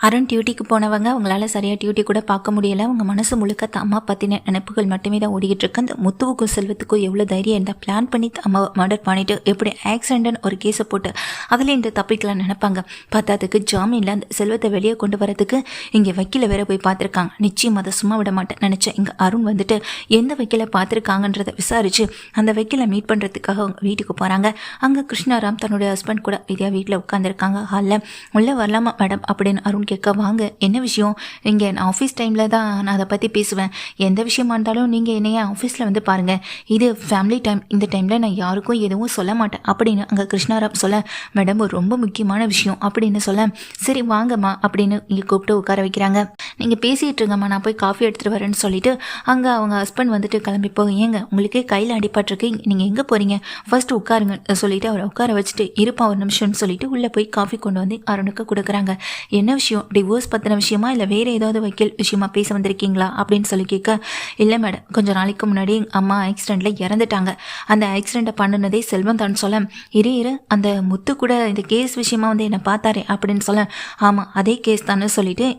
அருண் டியூட்டிக்கு போனவங்க அவங்களால சரியாக டியூட்டி கூட பார்க்க முடியலை. அவங்க மனசு முழுக்க அம்மா பற்றின நினைப்புகள் மட்டுமே தான் ஓடிக்கிட்டு இருக்கு. அந்த முத்துவுக்கும் செல்வத்துக்கும் எவ்வளோ தைரியம் இருந்தால் பிளான் பண்ணி அம்மாவை மர்டர் பண்ணிவிட்டு எப்படி ஆக்சிடென்ட்னு ஒரு கேஸை போட்டு அதில் இந்த தப்பிக்கலாம் நினைப்பாங்க. பார்த்ததுக்கு ஜாமீனில் அந்த செல்வத்தை வெளியே கொண்டு வரதுக்கு இங்கே வக்கீலை வேற போய் பார்த்துருக்காங்க. நிச்சயம் அதை சும்மா விட மாட்டேன் நினச்சேன். இங்கே அருண் வந்துட்டு எந்த வக்கீலை பார்த்துருக்காங்கன்றதை விசாரித்து அந்த வக்கீலை மீட் பண்ணுறதுக்காக அவங்க வீட்டுக்கு போகிறாங்க. அங்கே கிருஷ்ணாராம் தன்னுடைய ஹஸ்பண்ட் கூட இதையாக வீட்டில் உட்காந்துருக்காங்க. ஹாலில் உள்ளே வரலாமா மேடம் அப்படின்னு அருண் கேட்க, வாங்க என்ன விஷயம், இங்கே நான் ஆஃபீஸ் டைமில் தான் நான் அதை பற்றி பேசுவேன், எந்த விஷயமா இருந்தாலும் நீங்கள் என்னைய ஆஃபீஸில் வந்து பாருங்கள், இது ஃபேமிலி டைம், இந்த டைமில் நான் யாருக்கும் எதுவும் சொல்ல மாட்டேன் அப்படின்னு அங்கே கிருஷ்ணாராம் சொல்ல, மேடம் ஒரு ரொம்ப முக்கியமான விஷயம் அப்படின்னு சொல்ல, சரி வாங்கம்மா அப்படின்னு இங்கே கூப்பிட்டு உட்கார வைக்கிறாங்க. நீங்கள் பேசிகிட்டு இருங்கம்மா, நான் போய் காஃபி எடுத்துகிட்டு வரேன்னு சொல்லிட்டு அங்கே அவங்க ஹஸ்பண்ட் வந்துட்டு கிளம்பி போக, ஏங்க உங்களுக்கே கையில் அடிபட்டிருக்கு, நீங்கள் எங்கே போகிறீங்க, ஃபர்ஸ்ட் உட்காருங்க சொல்லிட்டு அவரை உட்கார வச்சுட்டு இருப்பா ஒரு நிமிஷம்னு சொல்லிட்டு உள்ளே போய் காஃபி கொண்டு வந்து அருணுக்கு கொடுக்குறாங்க. என்ன விஷயம், டிவோர்ஸ் பற்றின விஷயமா இல்லை வேறு ஏதாவது வக்கீல் விஷயமா பேச வந்திருக்கீங்களா அப்படின்னு சொல்லி கேட்க, இல்லை மேடம் கொஞ்சம் நாளைக்கு முன்னாடி அம்மா ஆக்சிடெண்ட்டில் இறந்துட்டாங்க, அந்த ஆக்சிடெண்ட்டை பண்ணினதே செல்வம் தான் சொல்ல, இரு அந்த முத்து கூட இந்த கேஸ் விஷயமா வந்து என்னை பார்த்தாரே அப்படின்னு சொல்ல, ஆமாம் அதே கேஸ் தானே சொல்லிட்டு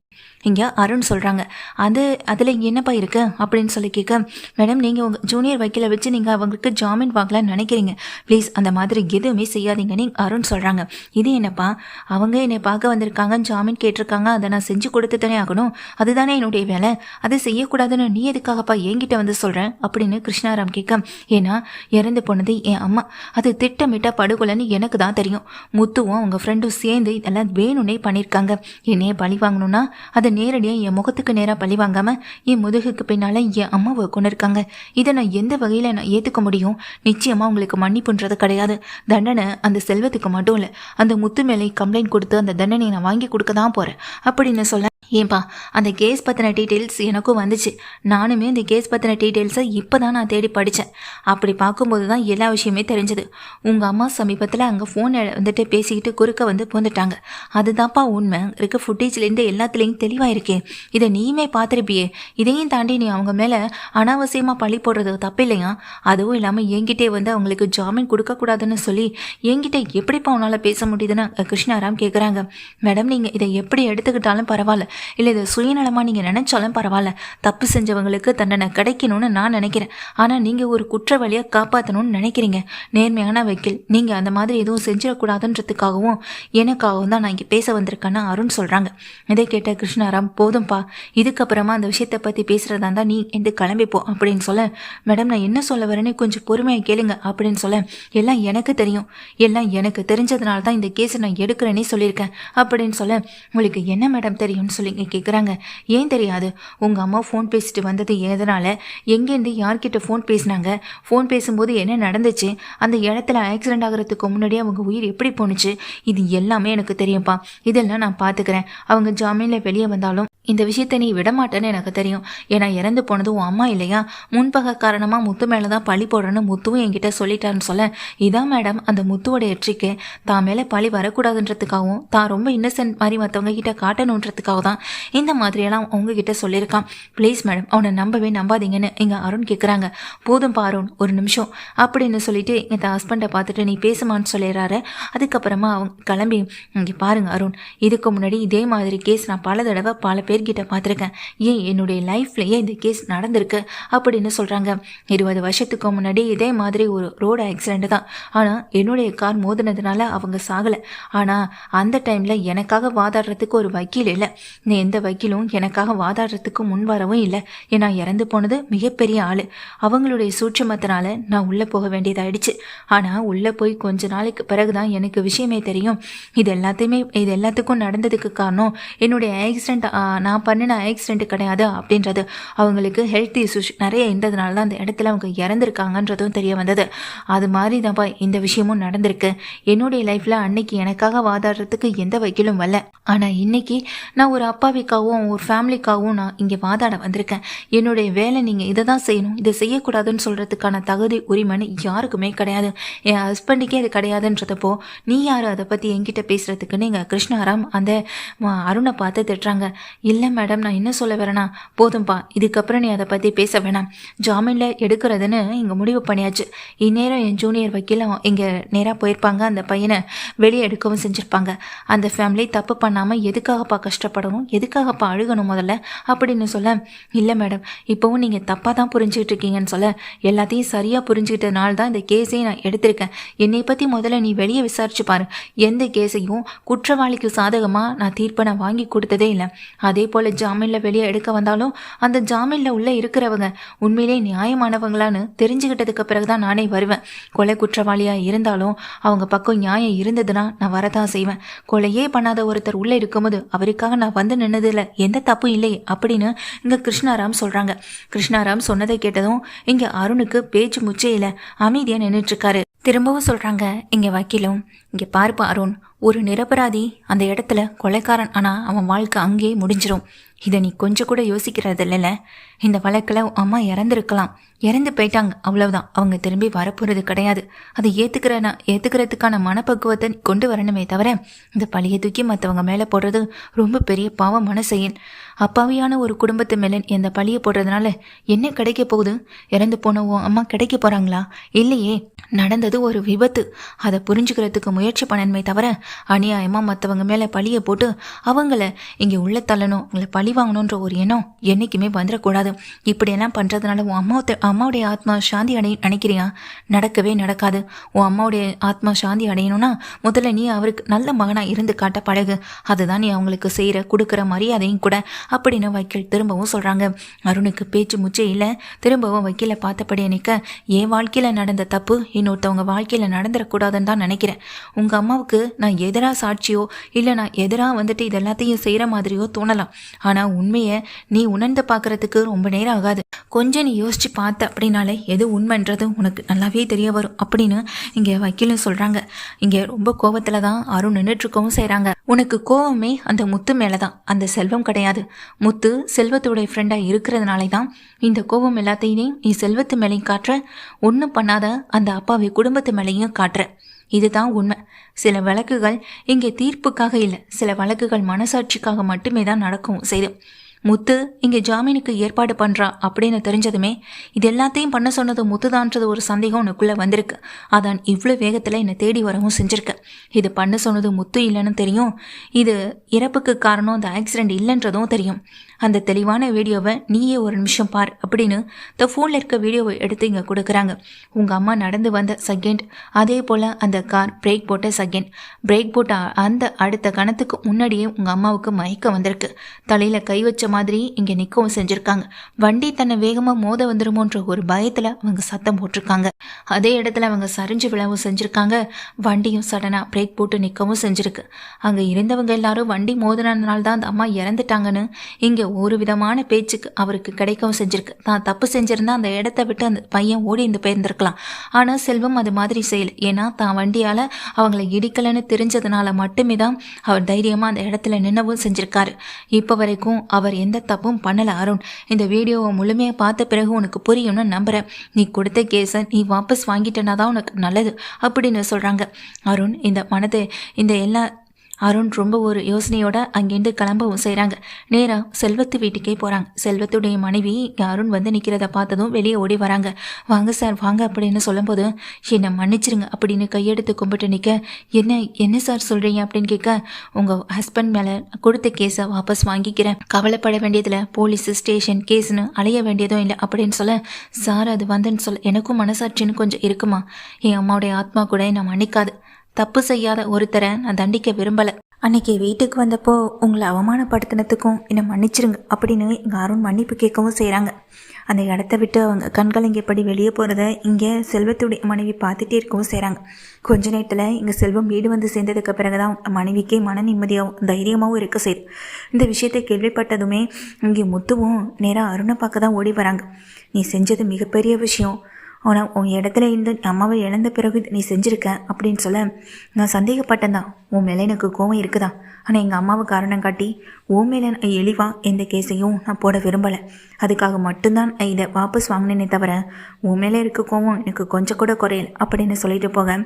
இங்கே அருண் சொல்கிறாங்க. அதில் இங்கே என்னப்பா இருக்குது அப்படின்னு சொல்லி கேட்க, மேடம் நீங்கள் உங்கள் ஜூனியர் வக்கீலை வச்சு நீங்கள் அவங்களுக்கு ஜாமீன் வாங்கலான்னு நினைக்கிறீங்க, ப்ளீஸ் அந்த மாதிரி எதுவுமே செய்யாதீங்கன்னு அருண் சொல்கிறாங்க. இது என்னப்பா, அவங்க என்னை பார்க்க வந்திருக்காங்க, ஜாமீன் கேட்டிருக்காங்க, அதை நான் செஞ்சு கொடுத்து தானே ஆகணும், அதுதானே என்னுடைய வேலை, அதை செய்யக்கூடாதுன்னு நீ எதுக்காகப்பா என்கிட்ட வந்து சொல்கிறேன் அப்படின்னு கிருஷ்ணாராம் கேட்க, ஏன்னா இறந்து போனது என் அம்மா, அது திட்டமிட்ட படுகொலைன்னு எனக்கு தான் தெரியும், முத்துவும் அவங்க ஃப்ரெண்டும் சேர்ந்து இதெல்லாம் வேணும்னே பண்ணியிருக்காங்க, என்னையே பழி வாங்கணும்னா அதை நேரடியாக என் முகத்துக்கு நேராக பழி வாங்காமல் என் முதுகுக்கு பின்னால் என் அம்மாவை கொண்டு இருக்காங்க, இதை நான் எந்த வகையில் நான் ஏற்றுக்க முடியும், நிச்சயமாக உங்களுக்கு மன்னிப்புன்றது கிடையாது, தண்டனை அந்த செல்வத்துக்கு மட்டும் இல்லை, அந்த முத்து மேலே கம்ப்ளைண்ட் கொடுத்து அந்த தண்டனையை நான் வாங்கி கொடுக்க தான் போகிறேன் அப்படின்னு சொல்ல, ஏன்பா அந்த கேஸ் பற்றின டீட்டெயில்ஸ் எனக்கும் வந்துச்சு, நானுமே அந்த கேஸ் பற்றின டீட்டெயில்ஸை இப்போ தான் நான் தேடி படித்தேன், அப்படி பார்க்கும்போது தான் எல்லா விஷயமே தெரிஞ்சது, உங்கள் அம்மா சமீபத்தில் அங்கே ஃபோனை வந்துட்டு பேசிக்கிட்டு குறுக்க வந்து போந்துட்டாங்க, அதுதான்ப்பா உண்மை, இருக்க ஃபுட்டேஜ்லேருந்து எல்லாத்துலேயும் தெளிவாக இருக்கே, இதை நீயுமே பார்த்துருப்பியே, இதையும் தாண்டி நீ அவங்க மேலே அனாவசியமாக பழி போடுறது தப்பு இல்லையா, அதுவும் இல்லாமல் என்கிட்டே வந்து அவங்களுக்கு ஜாமீன் கொடுக்கக்கூடாதுன்னு சொல்லி என்கிட்ட எப்படிப்பா உன்னால் பேச முடியுதுன்னு கிருஷ்ணாராம் கேட்குறாங்க. மேடம் நீங்கள் இதை எப்படி எடுத்துக்கிட்டாலும் பரவாயில்ல, இல்லை இதை சுயநலமாக நீங்கள் நினச்சாலும் பரவாயில்ல, தப்பு செஞ்சவங்களுக்கு தண்டனை கிடைக்கணும்னு நான் நினைக்கிறேன், ஆனால் நீங்கள் ஒரு குற்றவாளியாக காப்பாற்றணும்னு நினைக்கிறீங்க, நேர்மையான வக்கீல், நீங்கள் அந்த மாதிரி எதுவும் செஞ்சிடக்கூடாதுன்றதுக்காகவும் எனக்காகவும் தான் நான் இங்கே பேச வந்திருக்கேன்னு அருண் சொல்கிறாங்க. இதை கேட்ட கிருஷ்ணாராம், போதும்பா இதுக்கப்புறமா அந்த விஷயத்தை பற்றி பேசுகிறதா இருந்தால் நீ எந்த கிளம்பிப்போ அப்படின்னு சொல்ல, மேடம் நான் என்ன சொல்ல வரேன்னு கொஞ்சம் பொறுமையாக கேளுங்க அப்படின்னு சொல்ல, எல்லாம் எனக்கு தெரியும், எல்லாம் எனக்கு தெரிஞ்சதுனால தான் இந்த கேஸை நான் எடுக்கிறேன்னே சொல்லியிருக்கேன் அப்படின்னு சொல்ல, உங்களுக்கு என்ன மேடம் தெரியும்னு சொல்லி கேட்குறாங்க. ஏன் தெரியாது, உங்கள் அம்மா ஃபோன் பேசிட்டு வந்தது எதனால், எங்கேருந்து யார்கிட்ட ஃபோன் பேசினாங்க, ஃபோன் பேசும்போது என்ன நடந்துச்சு, அந்த இடத்துல ஆக்சிடென்ட் ஆகிறதுக்கு முன்னாடியே அவங்க உயிர் எப்படி போணுச்சு, இது எல்லாமே எனக்கு தெரியும்ப்பா, இதெல்லாம் நான் பார்த்துக்கிறேன், அவங்க ஜாமீனில் வெளியே வந்தாலும் இந்த விஷயத்தை நீ விடமாட்டேன்னு எனக்கு தெரியும், ஏன்னா இறந்து போனது உன் அம்மா இல்லையா, முன்பக காரணமாக முத்து மேலே தான் பழி போடுறேன்னு முத்துவும் என்கிட்ட சொல்லிட்டான்னு சொல்ல, இதான் மேடம் அந்த முத்துவோட எச்சரிக்கை, தான் மேலே பழி வரக்கூடாதுன்றதுக்காகவும் தான் ரொம்ப இன்னசென்ட் மாதிரி மற்றவங்க கிட்ட காட்டணுன்றதுக்காக தான் இந்த மாதிரியெல்லாம் அவங்கக்கிட்ட சொல்லியிருக்கான், ப்ளீஸ் மேடம் அவனை நம்பவே நம்பாதீங்கன்னு எங்கள் அருண் கேட்குறாங்க. போதும் அருண் ஒரு நிமிஷம் அப்படின்னு சொல்லிட்டு எங்கள் ஹஸ்பண்டை பார்த்துட்டு நீ பேசுமான்னு சொல்லிடுறாரு. அதுக்கப்புறமா அவங்க கிளம்பி, இங்கே பாருங்க அருண், இதுக்கு முன்னாடி இதே மாதிரி கேஸ் நான் பல தடவை பல பேர்கிட்ட பார்த்துருக்கேன், ஏன் என்னுடைய லைஃப்லேயே இந்த கேஸ் நடந்திருக்கு அப்படின்னு சொல்கிறாங்க. 20 வருஷத்துக்கு முன்னாடி இதே மாதிரி ஒரு ரோடு ஆக்சிடெண்ட் தான், ஆனால் என்னுடைய கார் மோதினதுனால அவங்க சாகலை, ஆனால் அந்த டைமில் எனக்காக வாதாடுறதுக்கு ஒரு வக்கீல் இல்லை, நீ எந்த வக்கீலும் எனக்காக வாதாடுறதுக்கு முன் வரவும் இல்லை, ஏன்னா இறந்து போனது மிகப்பெரிய ஆள், அவங்களுடைய சூட்சமத்தினால நான் உள்ளே போக வேண்டியதாயிடுச்சு, ஆனால் உள்ளே போய் கொஞ்ச நாளைக்கு பிறகு தான் எனக்கு விஷயமே தெரியும், இது எல்லாத்துக்கும் நடந்ததுக்கு காரணம் என்னுடைய ஆக்சிடெண்ட், நான் பண்ணின ஆக்சிடென்ட் கிடையாது அப்படின்றது, அவங்களுக்கு ஹெல்த் இஷ்யூஸ் நிறைய இருந்ததுனால தான் அந்த இடத்துல அவங்க இறந்துருக்காங்கன்றதும் தெரிய வந்தது, அது மாதிரி தான்ப்பா இந்த விஷயமும் நடந்திருக்கு, என்னுடைய லைஃப்பில் அன்னைக்கு எனக்காக வாதாடுறதுக்கு எந்த வக்கீலும் வரல, ஆனால் இன்னைக்கு நான் ஒரு அப்பாவிக்காகவும் ஒரு ஃபேமிலிக்காகவும் நான் இங்கே வாதாட வந்திருக்கேன், என்னுடைய வேலை நீங்கள் இதை தான் செய்யணும், இதை செய்யக்கூடாதுன்னு சொல்கிறதுக்கான தகுதி உரிமைன்னு யாருக்குமே கிடையாது, என் ஹஸ்பண்டுக்கே அது கிடையாதுன்றதப்போ நீ யார் அதை பற்றி என்கிட்ட பேசுகிறதுக்குன்னு எங்கள் கிருஷ்ணாராம் அந்த அருணை பார்த்து திட்டுறாங்க. இல்லை மேடம், நான் என்ன சொல்ல வரேனா, போதும்பா, இதுக்கப்புறம் நீ அதை பற்றி பேச வேணாம். ஜாமீனில் எடுக்கிறதுன்னு இங்கே முடிவு பண்ணியாச்சு. இந்நேரம் என் ஜூனியர் வக்கீலும் இங்கே நேராக போயிருப்பாங்க, அந்த பையனை வெளியே எடுக்கவும் செஞ்சுருப்பாங்க. அந்த ஃபேமிலி தப்பு பண்ணாமல் எதுக்காகப்பா கஷ்டப்படணும், எதுக்காகப்பா அழுகணும் முதல்ல அப்படின்னு சொல்ல, இல்லை மேடம், இப்போவும் நீங்கள் தப்பாக தான் புரிஞ்சுக்கிட்டு இருக்கீங்கன்னு சொல்ல, எல்லாத்தையும் சரியாக புரிஞ்சுக்கிட்டதுனால தான் இந்த கேஸையும் நான் எடுத்திருக்கேன். என்னை பற்றி முதல்ல நீ வெளியே விசாரிச்சு பாரு. எந்த கேஸையும் குற்றவாளிக்கு சாதகமாக நான் தீர்ப்பை நான் வாங்கி கொடுத்ததே இல்லை. அதே போல் ஜாமீனில் வெளியே எடுக்க வந்தாலும் அந்த ஜாமீனில் உள்ளே இருக்கிறவங்க உண்மையிலே நியாயமானவங்களான்னு தெரிஞ்சுக்கிட்டதுக்கு பிறகு தான் நானே வருவேன். கொலை குற்றவாளியாக இருந்தாலும் அவங்க பக்கம் நியாயம் இருந்ததுன்னா நான் வரதான் செய்வேன். கொலையே பண்ணாத ஒருத்தர் உள்ளே இருக்கும்போது அவருக்காக நான் வந்து நின்னதில் எந்த தப்பும் இல்லை அப்படின்னு இங்கே கிருஷ்ணாராம் சொல்கிறாங்க. கிருஷ்ணாராம் சொன்னதை கேட்டதும் இங்கே அருணுக்கு பேச்சு முச்சையில் அமைதியாக நின்றுட்டுருக்காரு. திரும்பவும் சொல்கிறாங்க இங்கே வக்கீலும், இங்கே பாருப்பா அருண், ஒரு நிரபராதி அந்த இடத்துல கொலைக்காரன் ஆனால் அவன் வாழ்க்கை அங்கேயே முடிஞ்சிடும். இதை நீ கொஞ்சம் கூட யோசிக்கிறது இல்லைல்ல? இந்த வழக்கில் அம்மா இறந்துருக்கலாம், இறந்து போயிட்டாங்க, அவ்வளவுதான். அவங்க திரும்பி வரப்போகிறது கிடையாது. அதை ஏற்றுக்கிறதுக்கான மனப்பக்குவத்தை கொண்டு வரணுமே தவிர இந்த பழியை தூக்கி மற்றவங்க மேலே போடுறது ரொம்ப பெரிய பாவமான செயல். அப்பாவியான ஒரு குடும்பத்து மேலே இந்த பழியை போடுறதுனால என்ன கிடைக்க போகுது? இறந்து போனவோ அம்மா கிடைக்க போகிறாங்களா? இல்லையே, நடந்தது ஒரு விபத்து. அதை புரிஞ்சுக்கிறதுக்கு முயற்சி பண்ணணுமே தவிர அநியாயமாக மற்றவங்க மேலே பழியை போட்டு அவங்கள இங்கே உள்ள தள்ளணும், அவங்கள பழி வாங்கணுன்ற ஒரு எண்ணம் என்றைக்குமே வந்துடக்கூடாது. இப்படியெல்லாம் பண்ணுறதுனால உன் அம்மாவுடைய ஆத்மா சாந்தி நினைக்கிறியா? நடக்கவே நடக்காது. உன் அம்மாவுடைய ஆத்மா சாந்தி அடையணும்னா முதல்ல நீ அவருக்கு நல்ல மகனாக இருந்து காட்ட பழகு. அதுதான் நீ அவங்களுக்கு செய்கிற கொடுக்குற மரியாதையும் கூட அப்படின்னு வக்கீல் திரும்பவும் சொல்கிறாங்க. அருணுக்கு பேச்சு முச்சே இல்லை. திரும்பவும் வக்கீலை பார்த்தபடியே நிற்க, என் வாழ்க்கையில் நடந்த தப்பு இன்னொருத்தவங்க வாழ்க்கையில் நடந்துடக்கூடாதுன்னு தான் நினைக்கிறேன். உங்கள் அம்மாவுக்கு நான் எதிராக சாட்சியோ இல்லை நான் எதிராக வந்துட்டு இது எல்லாத்தையும் செய்கிற மாதிரியோ தோணலாம். ஆனால் உண்மையை நீ உணர்ந்து பார்க்குறதுக்கு ரொம்ப நேரம் ஆகாது. கொஞ்சம் நீ யோசிச்சு பார்த்த அப்படின்னாலே எது உண்மைன்றது உனக்கு நல்லாவே தெரிய வரும் அப்படின்னு இங்கே வக்கீலும் சொல்கிறாங்க. இங்கே ரொம்ப கோபத்தில் தான் அருண் நின்றுட்டுருக்கவும் செய்கிறாங்க. உனக்கு கோபமே அந்த முத்து மேலே தான், அந்த செல்வம் கிடையாது. முத்து செல்வத்துடைய ஃப்ரெண்டாக இருக்கிறதுனாலே தான் இந்த கோபம் எல்லாத்தையுமே நீ செல்வத்து மேலேயும் காட்டுற, ஒன்றும் பண்ணாத அந்த அப்பாவை குடும்பத்து மேலேயும் காட்டுற. இதுதான் உண்மை. சில வழக்குகள் இங்கே தீர்ப்புக்காக இல்லை, சில வழக்குகள் மனசாட்சிக்காக மட்டுமே தான் நடக்கவும் செய்து. முத்து இங்கே ஜாமீனுக்கு ஏற்பாடு பண்ணுறா அப்படின்னு தெரிஞ்சதுமே இது எல்லாத்தையும் பண்ண சொன்னது முத்துதான்றது ஒரு சந்தேகம் உனக்குள்ளே வந்திருக்கு. அதான் இவ்வளோ வேகத்தில் என்னை தேடி வரவும் செஞ்சுருக்க. இது பண்ண சொன்னது முத்து இல்லைன்னு தெரியும், இது இறப்புக்கு காரணம் அந்த ஆக்சிடெண்ட் இல்லைன்றதும் தெரியும். அந்த தெளிவான வீடியோவை நீயே ஒரு நிமிஷம் பார் அப்படின்னு இந்த ஃபோனில் இருக்க வீடியோவை எடுத்து இங்கே கொடுக்குறாங்க. உங்கள் அம்மா நடந்து வந்த செகண்ட், அதே போல் அந்த கார் பிரேக் போட்ட செகண்ட், பிரேக் போட்ட அந்த அடுத்த கணத்துக்கு முன்னாடியே உங்கள் அம்மாவுக்கு மயக்கம் வந்திருக்கு. தலையில் கை வச்ச மாதிரி இங்கே நிற்கவும் செஞ்சுருக்காங்க. வண்டி தன்னை வேகமாக மோத வந்துடுமோன்ற ஒரு பயத்தில் அவங்க சத்தம் போட்டிருக்காங்க. அதே இடத்துல அவங்க சரிஞ்சு விழவும் செஞ்சுருக்காங்க. வண்டியும் சடனாக பிரேக் போட்டு நிற்கவும் செஞ்சுருக்கு. அங்கே இருந்தவங்க எல்லாரும் வண்டி மோதினால்தான் அந்த அம்மா இறந்துட்டாங்கன்னு இங்கே ஒரு விதமான பேச்சுக்கு அவருக்கு கிடைக்கவும் செஞ்சிருக்கு. தான் தப்பு செஞ்சிருந்தா அந்த இடத்த விட்டு அந்த பையன் ஓடி இருந்து போயிருந்திருக்கலாம். ஆனால் செல்வம் அது மாதிரி செய்யல. ஏன்னா தான் வண்டியால் அவங்களை இடிக்கலன்னு தெரிஞ்சதுனால மட்டுமே தான் அவர் தைரியமாக அந்த இடத்துல நின்னவும் செஞ்சிருக்காரு. இப்போ வரைக்கும் அவர் எந்த தப்பும் பண்ணலை. அருண், இந்த வீடியோவை முழுமையாக பார்த்த பிறகு உனக்கு புரியும்னு நம்புகிறேன். நீ கொடுத்த கேஸை நீ வாபஸ் வாங்கிட்டேன்னா தான் உனக்கு நல்லது அப்படின்னு சொல்கிறாங்க. அருண் இந்த எல்லா அருண் ரொம்ப ஒரு யோசனையோட அங்கேருந்து கிளம்பவும் செய்கிறாங்க. நேராக செல்வத்து வீட்டுக்கே போகிறாங்க. செல்வத்துடைய மனைவி அருண் வந்து நிற்கிறத பார்த்ததும் வெளியே ஓடி வராங்க. வாங்க சார் வாங்க அப்படின்னு சொல்லும்போது, என்னை மன்னிச்சிருங்க அப்படின்னு கையெடுத்து கும்பிட்டு நிற்க, என்ன சார் சொல்கிறீங்க அப்படின்னு கேட்க, உங்கள் ஹஸ்பண்ட் மேலே கொடுத்த கேஸை வாபஸ் வாங்கிக்கிறேன், கவலைப்பட வேண்டியதில் போலீஸ் ஸ்டேஷன் கேஸ்னு அலைய வேண்டியதும் இல்லை அப்படின்னு சொல்ல, சார் அது வந்துன்னு சொல்ல எனக்கும் மனசாட்சின்னு கொஞ்சம் இருக்குமா, என் அம்மாவுடைய ஆத்மா கூட நான் மன்னிக்காது, தப்பு செய்யாத ஒருத்தரை நான் தண்டிக்க விரும்பலை. அன்னைக்கு வீட்டுக்கு வந்தப்போ உங்களை அவமானப்படுத்தினதுக்கும் என்னை மன்னிச்சிருங்க அப்படின்னு எங்கள் அருண் மன்னிப்பு கேட்கவும் செய்கிறாங்க. அந்த இடத்த விட்டு அவங்க கண்கலங்கியபடி வெளியே போகிறத இங்கே செல்வத்துடைய மனைவி பார்த்துட்டே இருக்கவும் செய்கிறாங்க. கொஞ்ச நேரத்தில் இங்கே செல்வம் வீடு வந்து சேர்ந்ததுக்கு பிறகு தான் மனைவிக்கே மன நிம்மதியாகவும் தைரியமாகவும் இருக்க செய்யுது. இந்த விஷயத்தை கேள்விப்பட்டதுமே இங்கே முத்துவும் நேராக அருணை பார்க்க தான் ஓடி வராங்க. நீ செஞ்சது மிகப்பெரிய விஷயம், ஆனால் உன் இடத்துல இருந்து அம்மாவை இழந்த பிறகு நீ செஞ்சுருக்க அப்படின்னு சொல்ல, நான் சந்தேகப்பட்டேன் தான். உன் மேலே எனக்கு கோவம் இருக்குதா, ஆனால் எங்கள் அம்மாவை காரணம் காட்டி உன் மேலே நான் எளிவாக எந்த கேஸையும் நான் போட விரும்பலை. அதுக்காக மட்டும்தான் இதை வாபஸ் வாங்கினேனே தவிர உன் மேலே இருக்க கோவம் எனக்கு கொஞ்சம் கூட குறையல அப்படின்னு சொல்லிட்டு போக,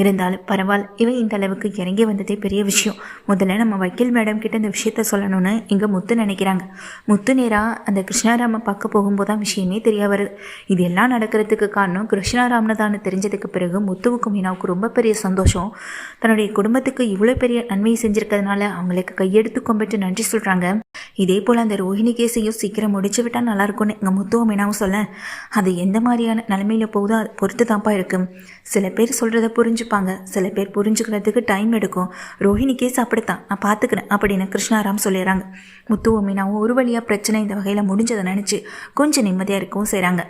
இருந்தாலும் பரவாயில்ல, இவன் இந்த அளவுக்கு இறங்கி வந்ததே பெரிய விஷயம். முதல்ல நம்ம வக்கீல் மேடம் கிட்ட இந்த விஷயத்த சொல்லணும்னு இங்கே முத்து நினைக்கிறாங்க. முத்து நேராக அந்த கிருஷ்ணாராமை பார்க்க போகும்போது தான் விஷயமே தெரிய வருது. இது எல்லாம் நடக்கிறதுக்கு காரணம் கிருஷ்ணாராம்னு தான் தெரிஞ்சதுக்கு பிறகு முத்துவுக்கும் மீனாவுக்கு ரொம்ப பெரிய சந்தோஷம். தன்னுடைய குடும்பத்துக்கு இவ்வளோ பெரிய நன்மையை செஞ்சுருக்கிறதுனால அவங்களுக்கு கையெடுத்து கும்பிட்டு நன்றி சொல்கிறாங்க. இதே போல் அந்த ரோஹிணி கேஸையும் சீக்கிரம் முடிச்சு விட்டால் நல்லாயிருக்கும்னு எங்கள் முத்துவும் மீனாவும் சொல்ல, அது எந்த மாதிரியான நிலைமையில் போகுதோ அது பொறுத்து தான்ப்பா இருக்கும். சில பேர் சொல்கிறத புரிஞ்சுப்பாங்க, சில பேர் புரிஞ்சுக்கிறதுக்கு டைம் எடுக்கும். ரோஹிணி கேஸ் அப்படித்தான், நான் பார்த்துக்கிறேன் அப்படின்னு கிருஷ்ணாராம் சொல்லிடுறாங்க. முத்துவும் மீனாவும் ஒரு வழியாக பிரச்சனை இந்த வகையில் முடிஞ்சதை நினச்சி கொஞ்சம் நிம்மதியாக இருக்கவும் செய்கிறாங்க.